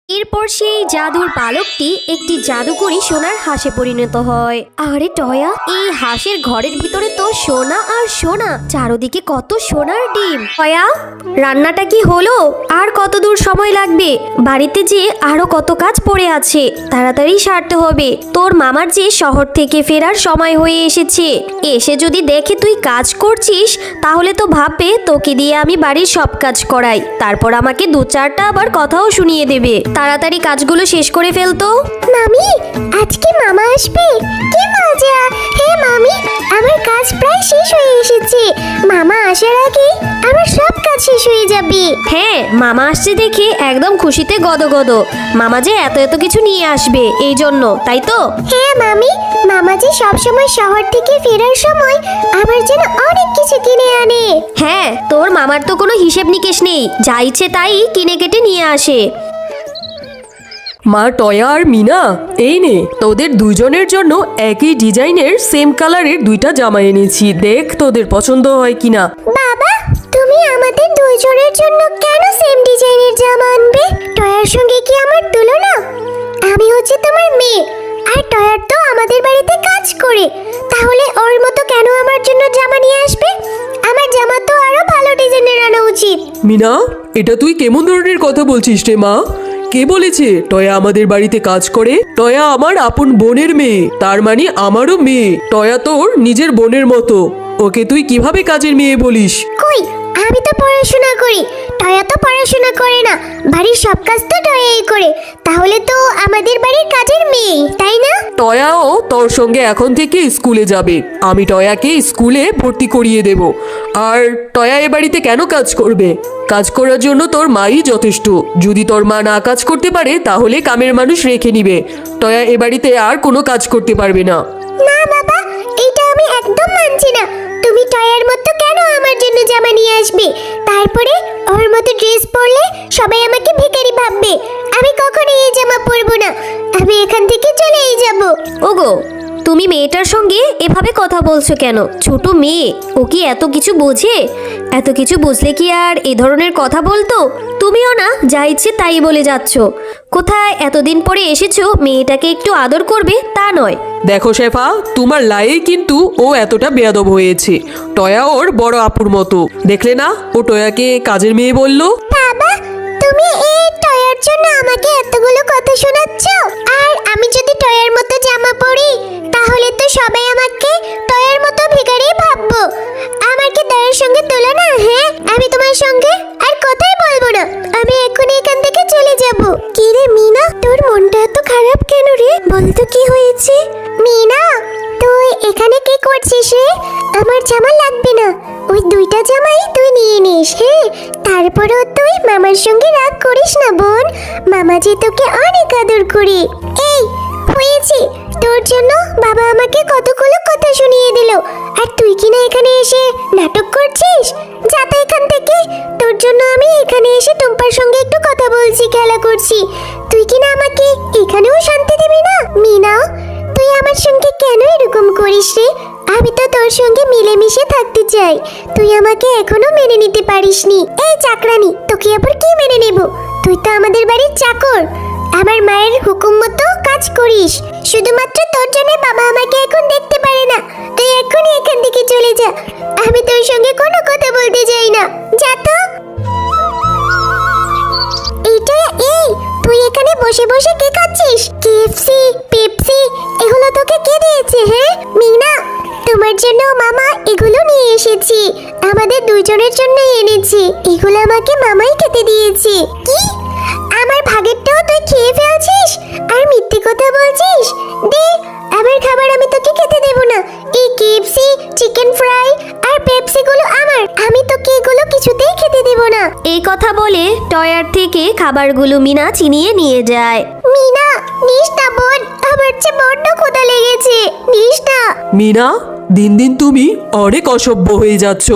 এরপর সেই জাদুর বালকটি একটি জাদুকরী সোনার হাঁসে পরিণত হয়। আরে টয়া, এই হাঁসের ঘরের ভিতরে তো সোনা আর সোনা, চারদিকে কত সোনার ডিম। টয়া, রান্নাটা কি হলো? আর কত দূর সময় লাগবে? বাড়িতে যে আরো কত কাজ পড়ে আছে, তাড়াতাড়ি সারতে হবে। তোর মামার যে শহর থেকে ফেরার সময় হয়ে এসেছে, এসে যদি দেখে তুই কাজ করছিস তাহলে তো ভাববে তোকে দিয়ে আমি বাড়ির সব কাজ করাই, তারপর আমাকে দু চারটা আবার কথাও শুনিয়ে দেবে। তাড়াতাড়ি কাজগুলো শেষ করে ফেলতো। মামি, আজকে মামা আসবে, কি মজা! হে মামি, আমার কাজ প্রায় শেষ হয়ে এসেছে। মামা আসার আগে আমার সব কাজ শেষ হয়ে যাবে। হ্যাঁ, মামা আসছে দেখে একদম খুশিতে গদগদ। মামা যে এত এত কিছু নিয়ে আসবে এই জন্য, তাই তো? হ্যাঁ মামি, মামা যে সবসময় শহর থেকে ফেরার সময় আমার জন্য অনেক কিছু কিনে আনে। হ্যাঁ, তোর মামার তো কোনো হিসেব নিকেশ নেই, যা ইচ্ছে তাই কিনে কেটে নিয়ে আসে। মা, টয়া আর মিনা, এই নে তোদের দুজনের জন্য একই ডিজাইনের সেম কালারের দুইটা জামা এনেছি, দেখ তোদের পছন্দ হয় কিনা। বাবা, তুমি আমাদের দুইজনের জন্য কেন সেম ডিজাইনের জামা আনবে? টয়ার সঙ্গে কি আমার তুলনা? আমি হচ্ছে তোমার মেয়ে, আর টয়ার তো আমাদের বাড়িতে কাজ করে, তাহলে ওর মতো কেন আমার জন্য জামা নিয়ে আসবে? আমার জামা তো আরো ভালো ডিজাইনের আনা উচিত। মিনা, এটা তুই কেমন ধরনের কথা বলছিস রে মা? কে বলেছে টয়া আমাদের বাড়িতে কাজ করে? টয়া আমার আপন বোনের মেয়ে, তার মানে আমারও মেয়ে। টয়া তোর নিজের বোনের মতো, ওকে তুই কিভাবে কাজের মেয়ে বলিস? কই, আমি তো পড়াশোনা করি, টয়া তো পড়াশোনা করে না, বাড়ির সব কাজ তো টয়াই করে, তাহলে তো আমাদের বাড়ির কাজের মেয়ে, তাই না? টয়াও তোর সঙ্গে এখন থেকে স্কুলে যাবে, আমি টয়াকে স্কুলে ভর্তি করিয়ে দেব। আর টয়া এ বাড়িতে কেন কাজ করবে? কাজ করার জন্য তোর মাই যথেষ্ট। যদি তোর মা না কাজ করতে পারে তাহলে কামের মানুষ রেখে নিবে। টয়া এ বাড়িতে আর কোনো কাজ করতে পারবে না। না বাবা, এটা আমি একদম মানছি না। তুমি টয়ার মতো কেন আমার জন্য জামা নিয়ে আসবে? তারপরে ওর মতো ড্রেস পরলে সবাই আমাকে ভিখারি ভাববে। আমি কখনো এই জামা পরবো না, আমি এখান থেকে চলেই যাব। ওগো, তুমি মেয়েটার সঙ্গে এভাবে কথা বলছো কেন? ছোট মেয়ে, ও কি এত কিছু বোঝে? এত কিছু বুঝলে কি আর এ ধরনের কথা বলতো? তুমিও না যা ইচ্ছে তাই বলে যাচ্ছ। কোথায় এতদিন পরে এসেছো, মেয়েটাকে একটু আদর করবে তা নয়। দেখো শেফা, তোমার লাই কিন্তু ও এতটা বেয়াদব হয়েছে। টয়া ওর বড় আপুর মতো, দেখলে না ও টয়াকে কাজের মেয়ে বলল। বাবা, তুমি এই টয়ার জন্য আমাকে এতগুলো কথা শোনাচ্ছ? আর আমি যদি টয়ার মতো জামা পরি তাহলে তো সবাই আমাকে টয়ার মতো ভিখারি ভাববো। আমার কি টয়ার সঙ্গে তুলনা? হ্যাঁ, আমি তোমার সঙ্গে আর কথাই বলবো না, আমি এখনই এখান থেকে চলে যাব। কি রে মিনা, তোর মনটা এত খারাপ কেন রে? বলতো কি হয়েছে? মিনা, তুই এখানে কি করছিস রে? আমার জামা লাগবে না, ওই দুইটা জামাই তুই নিয়ে নিস। হ্যাঁ, তারপরও তুই মামার সঙ্গে রাগ করিস না বোন, মামা যে তোকে অনেক আদর করে। এই হয়েছে, তোর জন্য বাবা আমাকে কতগুলো কথা শুনিয়ে দিল, আর তুই কিনা এখানে এসে নাটক করছিস? যা তো এখান থেকে। তোর জন্য আমি এখানে এসে টুম্পার সঙ্গে একটু কথা বলছি, খেলা করছি, তুই কিনা আমাকে এখানেও শান্তি দিবি না? মিনা, তুই আমার সঙ্গে কেন এরকম করিস রে? আমি তো তোর সঙ্গে মিলেমিশে থাকতে চাই, তুই আমাকে এখনো মেনে নিতে পারিসনি। এই চাকরানি, তোকে আবার কি মেনে নেব? তুই তো আমাদের বাড়ির চাকর, আমার মায়ের হুকুম মতো কাজ করিস। শুধুমাত্র তোর জন্য বাবা আমাকে এখন দেখতে পারে না। তুই এখনই এখান থেকে চলে যা, আমি তোর সঙ্গে কোনো কথা বলতে চাই না। যা তো। এটা এই, তুই এখানে বসে বসে কি খাচ্ছিস? কেএফসি, পেপসি, এগুলো তোকে কে দিয়েছে? হ্যাঁ মিনা, তোমার জন্য মামা এগুলো নিয়ে এসেছি, আমাদের দুইজনের জন্য এনেছি। এগুলো আমাকে মামাই খেতে দিয়েছে। কি, আমার ভাগেরটাও তুই খেয়ে ফেলছিস আর মিথ্যে কথা বলছিস? দে, আমার খাবার আমি তোকে খেতে দেব না। এই কেএফসি, চিকেন ফ্রাই আর পেপসি গুলো আমার, আমি তোকে এগুলো কিছুতেই খেতে দেব না। এই কথা বলে টয়ার থেকে খাবারগুলো মিনা ছিনিয়ে নিয়ে যায়। মিনা, নিস না বোন, আমার যে বড্ড ক্ষুধা লেগেছে, নিস না। মিনা, দিন দিন তুমি অনেক অসভ্য হয়ে যাচ্ছ।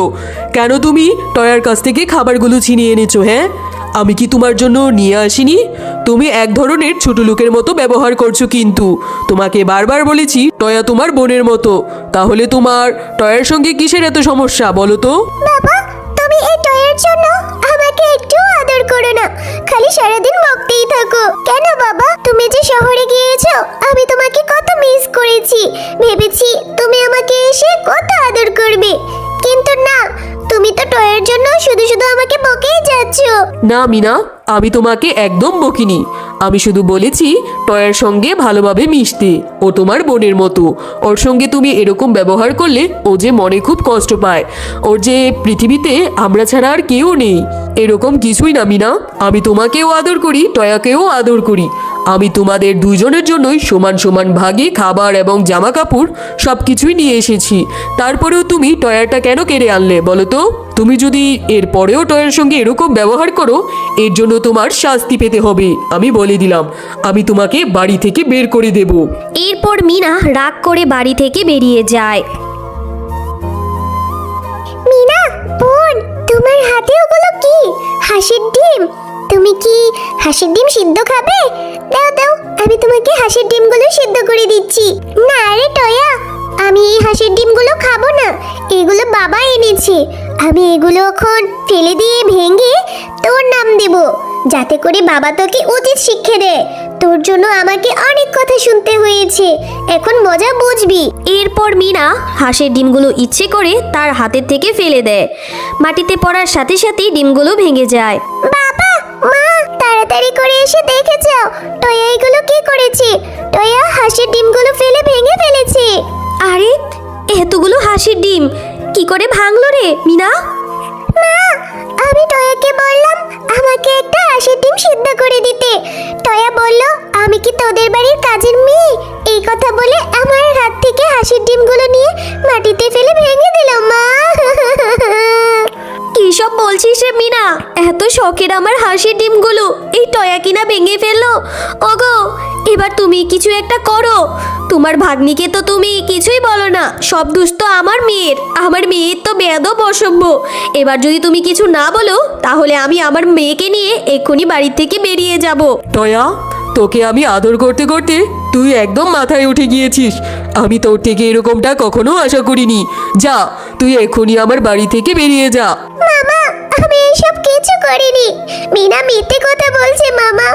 কেন তুমি টয়ার কাছ থেকে খাবারগুলো ছিনিয়ে এনেছো? হ্যাঁ, আমি কি তোমার জন্য নিয়ে আসিনি? তুমি এক ধরনের ছোট লোকের মতো ব্যবহার করছো, কিন্তু তোমাকে বারবার বলেছি টয়া তোমার বোনের মতো, তাহলে তোমার টয়ার সঙ্গে কিসের এত সমস্যা বলো তো? বাবা, তুমি এই টয়ের জন্য আমাকে একটু আদর করো না, খালি সারাদিন বকতেই থাকো। আমি তোমাকে কত মিস করেছি। ভেবেছি তুমি আমাকে এসে কত আদর করবে, কিন্তু না, তুমি তো টয়ের জন্য শুধু শুধু আমাকে বকেই যাচ্ছ। না মিনা, আমি তোমাকে একদম বকিনি। আমি শুধু বলেছি টয়ার সঙ্গে ভালোভাবে মিশতে। ও তোমার বোনের মতো, ওর সঙ্গে তুমি এরকম ব্যবহার করলে ও যে মনে খুব কষ্ট পায়। ওর যে পৃথিবীতে আমরা ছাড়া আর কেউ নেই, এরকম কিছুই না মিনা। আমি তোমাকেও আদর করি, টয়াকেও আদর করি। আমি তোমাদের দুজনের জন্যই সমান সমান ভাগে খাবার এবং জামা কাপড় সব কিছুই নিয়ে এসেছি। তারপরেও তুমি টয়ারটা কেন কেড়ে আনলে বলো তো? তুমি যদি এর পরেও টয়ের সঙ্গে এরকম ব্যবহার করো, এর জন্য তোমার শাস্তি পেতে হবে। আমি বলে দিলাম, আমি তোমাকে বাড়ি থেকে বের করে দেব। এরপর মিনা রাগ করে বাড়ি থেকে বেরিয়ে যায়। মিনা বোন, তোমার হাতে ওগুলো কি? হাঁসের ডিম? তুমি কি হাঁসের ডিম সিদ্ধ খাবে? দাও দাও, আমি তোমাকে হাঁসের ডিমগুলো সিদ্ধ করে দিচ্ছি। না রে টয়া, আমি এই হাঁসের ডিমগুলো খাবো না, এগুলো বাবা এনেছে। আমি এগুলো এখন ফেলে দিয়ে ভেঙে তোর নাম দেব, যাতে করে বাবা তোকে উচিত শিক্ষা দেয়। তোর জন্য আমাকে অনেক কথা শুনতে হয়েছে, এখন মজা বুঝবি। এরপর মিনা হাঁসের ডিমগুলো ইচ্ছে করে তার হাতের থেকে ফেলে দেয়। মাটিতে পড়ার সাথে সাথেই ডিমগুলো ভেঙে যায়। বাবা, মা, তাড়াতাড়ি করে এসে দেখে যাও টয়া এগুলো কি করেছে। টয়া হাঁসের ডিমগুলো ফেলে ভেঙে ফেলেছে। আরে, এতগুলো হাঁসের ডিম কি করে ভাঙলো রে মিনা? মা, আমি টয়াকে বললাম আমাকে একটা হাঁসের ডিম সিদ্ধ করে দিতে। টয়া বলল, আমি কি তোদের বাড়ির কাজের মেয়ে? এই কথা বলে আমার হাত থেকে হাঁসের ডিমগুলো নিয়ে মাটিতে ফেলে ভেঙে দিল মা। কি সব বলছিস রে মিনা? এত শখের আমার হাঁসের ডিমগুলো এই টয়া কিনা ভেঙে ফেললো। ওগো, এবার তুমি কিছু একটা করো। তোমার ভাগ্নিকে তো তুমি কিছুই বলো না, সব দোষ তো আমার মেয়ের। আমার মেয়ের তো বেয়াদব অসভ্য। এবার যদি তুমি কিছু না বলো, তাহলে আমি আমার মেয়েকে নিয়ে এক্ষুনি বাড়ি থেকে বেরিয়ে যাব। টয়া, তোকে আমি আদর করতে করতে তুই একদম মাথায় উঠে গিয়েছিস। আমি তোর থেকে এরকমটা কখনো আশা করিনি। যা, তুই এক্ষুনি আমার বাড়ি থেকে বেরিয়ে যা। মামা, আমি এইসব কিছু করিনি। মিনা মিথ্যে কথা বলছে মামা,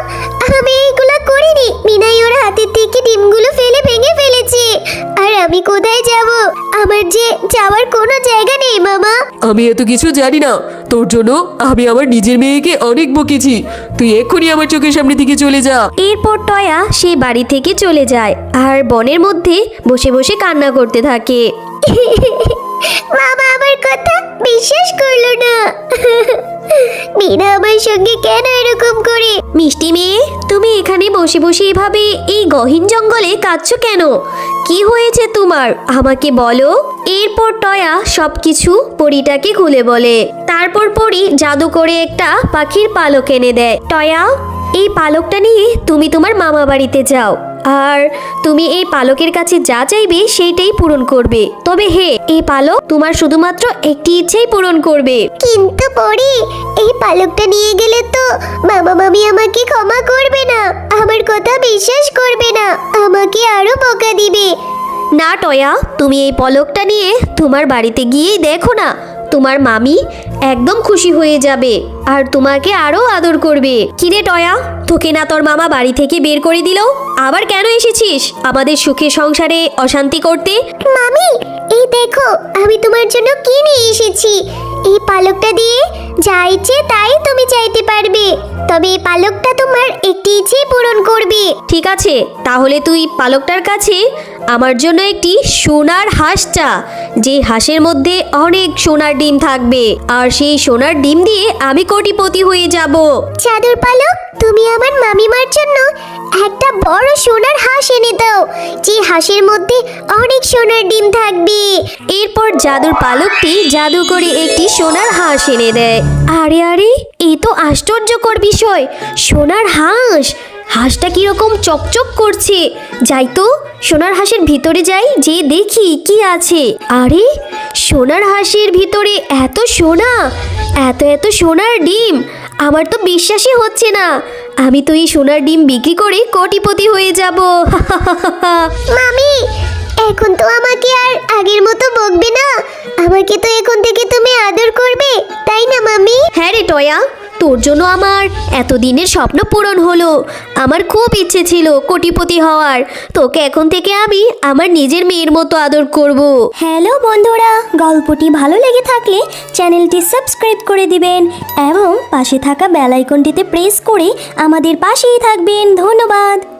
আমি এইগুলো করিনি। মিনাই ওর হাতের থেকে ডিমগুলো ফেলে ভেঙে ফেলেছে। আর আমি কোথায় যাব? আমার যে যাওয়ার কোনো জায়গা নেই মামা। আমি এত কিছু জানি না। তোর জন্য আমি আমার নিজের মেয়েকে অনেক বকেছি। তুই এক্ষুনি আমার চোখের সামনে থেকে চলে যা। এরপর টয়া সেই বাড়ি থেকে চলে যায় আর বনের মধ্যে বসে বসে কান্না করতে থাকে। মামা আমার কথা বিশ্বাস করলো না। মিনা আমার সঙ্গে কেন এরকম করে? মিষ্টি মেয়ে, তুমি এখানে বসে বসে এভাবে এই গহীন জঙ্গলে কাঁদছো কেন? কি হয়েছে তোমার, আমাকে বলো। এরপর টয়া সবকিছু পরীটাকে খুলে বলে। তারপর পরী জাদু করে একটা পাখির পালক এনে দেয়। টয়া, এই পালকটা নিয়ে তুমি তোমার মামা বাড়িতে যাও, আর তুমি এই পালকের কাছে যা চাইবে সেইটাই পূরণ করবে। তবে হে, এই পালক তোমার শুধুমাত্র একটি ইচ্ছেই পূরণ করবে। কিন্তু পরি, এই পালকটা নিয়ে গেলে তো মামা মামি আমাকে ক্ষমা করবে না, আমার কথা বিশ্বাস করবে না, আমাকে আরো বকা দিবে। না টয়া, তুমি এই পলকটা নিয়ে তোমার বাড়িতে গিয়েই দেখো না, তোমার মামি একদম খুশি হয়ে যাবে আর তোমাকে আরো আদর করবে। কিরে টয়া, তোকে না তোর মামা বাড়ি থেকে বের করে দিল? আবার কেন এসেছিস আমাদের সুখে সংসারে অশান্তি করতে? মামি, এই দেখো আমি তোমার জন্য কি নিয়ে এসেছি। এই পালকটা দিয়ে যা ইচ্ছে তাই তুমি চাইতে পারবে, তবে এই পালকটা তোমার একটি ইচ্ছে পূরণ করবে। ঠিক আছে, তাহলে তুই পালকটার কাছে আমার জন্য একটি সোনার হাঁস চা, যে হাঁসের মধ্যে অনেক সোনার ডিম থাকবে, আর সেই সোনার ডিম দিয়ে আমি কোটিপতি হয়ে যাব। চাদর পালক, তুমি আমার মামিমার জন্য একটা বড় সোনার হাঁস এনে দাও, যে হাঁসের মধ্যে অনেক সোনার ডিম থাকবে। এরপর জাদুর পালকটি জাদু করে একটি সোনার হাঁস এনে দেয়। আরে আরে, এই তো আশ্চর্যকর বিষয়, সোনার হাঁস। হাঁসটা কিরকম চকচক করছে। যাই তো, সোনার হাঁসের ভিতরে যাই, যে দেখি কি আছে। আরে, সোনার হাঁসের ভিতরে এত সোনা, এত এত সোনার ডিম, আমার তো বিশ্বাসই হচ্ছে না। আমি তো এই সোনার ডিম বিক্রি করে কোটিপতি হয়ে যাব। মামি, এখন তো আমাকে আর আগের মতো বকবে না, আমাকে তো এখন থেকে তুমি আদর করবে, তাই না মামি? হ্যাঁ রে টয়া, তোর জন্য আমার এতদিনের স্বপ্ন পূরণ হলো। আমার খুব ইচ্ছে ছিল কোটিপতি হওয়ার। তোকে এখন থেকে আমি আমার নিজের মেয়ের মতো আদর করব। হ্যালো বন্ধুরা, গল্পটি ভালো লেগে থাকলে চ্যানেলটি সাবস্ক্রাইব করে দিবেন এবং পাশে থাকা বেল আইকনটিতে প্রেস করে আমাদের পাশেই থাকবেন। ধন্যবাদ।